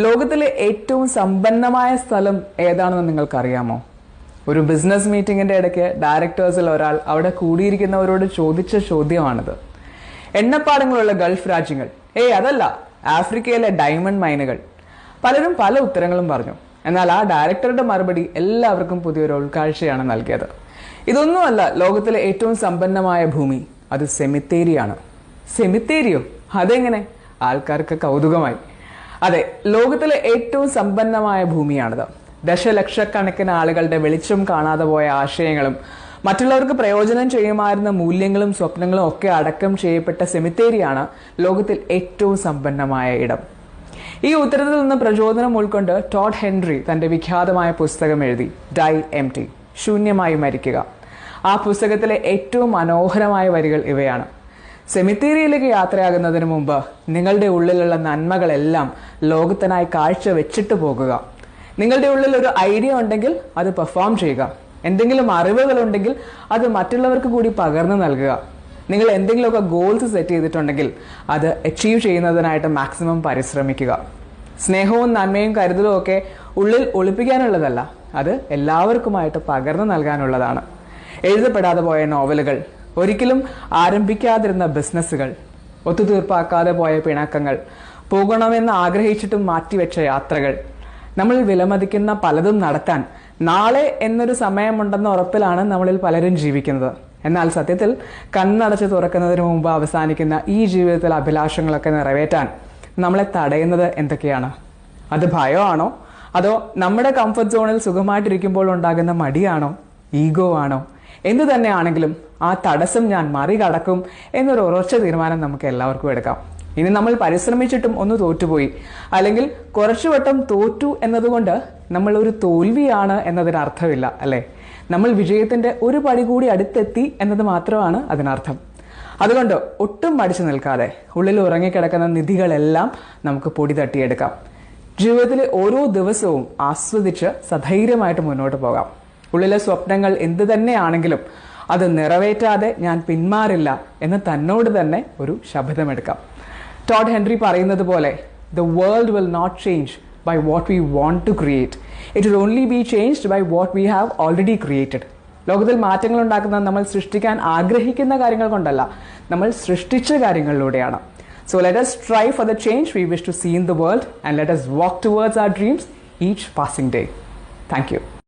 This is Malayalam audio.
ലോകത്തിലെ ഏറ്റവും സമ്പന്നമായ സ്ഥലം ഏതാണെന്ന് നിങ്ങൾക്കറിയാമോ? ഒരു ബിസിനസ് മീറ്റിംഗിന്റെ ഇടയ്ക്ക് ഡയറക്ടേഴ്സിൽ ഒരാൾ അവിടെ കൂടിയിരിക്കുന്നവരോട് ചോദിച്ച ചോദ്യമാണിത്. എണ്ണപ്പാടങ്ങളുള്ള ഗൾഫ് രാജ്യങ്ങൾ, അതല്ല, ആഫ്രിക്കയിലെ ഡയമണ്ട് മൈനുകൾ. പലരും പല ഉത്തരങ്ങളും പറഞ്ഞു. എന്നാൽ ആ ഡയറക്ടറുടെ മറുപടി എല്ലാവർക്കും പുതിയൊരു ഉൾക്കാഴ്ചയാണ് നൽകിയത്. ഇതൊന്നുമല്ല ലോകത്തിലെ ഏറ്റവും സമ്പന്നമായ ഭൂമി, അത് സെമിത്തേരിയാണ്. സെമിത്തേരിയോ? അതെങ്ങനെ? ആൾക്കാർക്ക് കൗതുകമായി. അതെ, ലോകത്തിലെ ഏറ്റവും സമ്പന്നമായ ഭൂമിയാണിത്. ദശലക്ഷക്കണക്കിന് ആളുകളുടെ വെളിച്ചം കാണാതെ പോയ ആശയങ്ങളും മറ്റുള്ളവർക്ക് പ്രയോജനം ചെയ്യുമായിരുന്ന മൂല്യങ്ങളും സ്വപ്നങ്ങളും ഒക്കെ അടക്കം ചെയ്യപ്പെട്ട സെമിത്തേരിയാണ് ലോകത്തിൽ ഏറ്റവും സമ്പന്നമായ ഇടം. ഈ ഉത്തരത്തിൽ നിന്ന് പ്രചോദനം ഉൾക്കൊണ്ട് ടോഡ് ഹെൻറി തന്റെ വിഖ്യാതമായ പുസ്തകം എഴുതി, ഡൈ എംപ്റ്റി, ശൂന്യമായി മരിക്കുക. ആ പുസ്തകത്തിലെ ഏറ്റവും മനോഹരമായ വരികൾ ഇവയാണ്: സെമിത്തേരിയിലേക്ക് യാത്രയാകുന്നതിന് മുമ്പ് നിങ്ങളുടെ ഉള്ളിലുള്ള നന്മകളെല്ലാം ലോകത്തിനായി കാഴ്ച വെച്ചിട്ട് പോകുക. നിങ്ങളുടെ ഉള്ളിൽ ഒരു ഐഡിയ ഉണ്ടെങ്കിൽ അത് പെർഫോം ചെയ്യുക. എന്തെങ്കിലും അറിവുകൾ ഉണ്ടെങ്കിൽ അത് മറ്റുള്ളവർക്ക് കൂടി പകർന്നു നൽകുക. നിങ്ങൾ എന്തെങ്കിലുമൊക്കെ ഗോൾസ് സെറ്റ് ചെയ്തിട്ടുണ്ടെങ്കിൽ അത് അച്ചീവ് ചെയ്യുന്നതിനായിട്ട് മാക്സിമം പരിശ്രമിക്കുക. സ്നേഹവും നന്മയും കരുതലും ഒക്കെ ഉള്ളിൽ ഒളിപ്പിക്കാനുള്ളതല്ല, അത് എല്ലാവർക്കുമായിട്ട് പകർന്നു നൽകാനുള്ളതാണ്. എഴുതപ്പെടാതെ പോയ നോവലുകൾ, ഒരിക്കലും ആരംഭിക്കാതിരുന്ന ബിസിനസ്സുകൾ, ഒത്തുതീർപ്പാക്കാതെ പോയ പിണക്കങ്ങൾ, പോകണമെന്ന് ആഗ്രഹിച്ചിട്ടും മാറ്റിവെച്ച യാത്രകൾ, നമ്മൾ വിലമതിക്കുന്ന പലതും നടത്താൻ നാളെ എന്നൊരു സമയമുണ്ടെന്ന ഉറപ്പിലാണ് നമ്മളിൽ പലരും ജീവിക്കുന്നത്. എന്നാൽ സത്യത്തിൽ കണ്ണടച്ച് തുറക്കുന്നതിന് മുമ്പ് അവസാനിക്കുന്ന ഈ ജീവിതത്തിലെ അഭിലാഷങ്ങളൊക്കെ നിറവേറ്റാൻ നമ്മളെ തടയുന്നത് എന്തൊക്കെയാണ്? അത് ഭയമാണോ? അതോ നമ്മുടെ കംഫർട്ട് സോണിൽ സുഖമായിട്ടിരിക്കുമ്പോൾ ഉണ്ടാകുന്ന മടിയാണോ? ഈഗോ ആണോ? എന്തു തന്നെയാണെങ്കിലും ആ തടസ്സം ഞാൻ മറികടക്കും എന്നൊരു ഉറച്ച തീരുമാനം നമുക്ക് എല്ലാവർക്കും എടുക്കാം. ഇനി നമ്മൾ പരിശ്രമിച്ചിട്ടും ഒന്ന് തോറ്റുപോയി, അല്ലെങ്കിൽ കുറച്ചുവട്ടം തോറ്റു എന്നതുകൊണ്ട് നമ്മൾ ഒരു തോൽവിയാണ് എന്നതിന് അർത്ഥമില്ല, അല്ലേ? നമ്മൾ വിജയത്തിന്റെ ഒരു പടി കൂടി അടുത്തെത്തി എന്നത് മാത്രമാണ് അതിനർത്ഥം. അതുകൊണ്ട് ഒട്ടും മടിച്ചു നിൽക്കാതെ ഉള്ളിൽ ഉറങ്ങിക്കിടക്കുന്ന നിധികളെല്ലാം നമുക്ക് പൊടി തട്ടിയെടുക്കാം. ജീവിതത്തിലെ ഓരോ ദിവസവും ആസ്വദിച്ച് സധൈര്യമായിട്ട് മുന്നോട്ട് പോകാം. ഉള്ളിലെ സ്വപ്നങ്ങൾ എന്തു തന്നെയാണെങ്കിലും അത് നിറവേറ്റാതെ ഞാൻ പിന്മാറില്ല എന്ന് തന്നോട് തന്നെ ഒരു ശപഥമെടുക്കാം. ടോഡ് ഹെൻറി പറയുന്നത് പോലെ, the world will not change by what we want to create. It will only be changed by what we have already created. ലോകത്തിൽ മാറ്റങ്ങൾ ഉണ്ടാക്കുന്നത് നമ്മൾ സൃഷ്ടിക്കാൻ ആഗ്രഹിക്കുന്ന കാര്യങ്ങൾ കൊണ്ടല്ല, നമ്മൾ സൃഷ്ടിച്ച കാര്യങ്ങളിലൂടെയാണ്. So let us strive for the change we wish to see in the world, and let us walk towards our dreams each passing day. Thank you.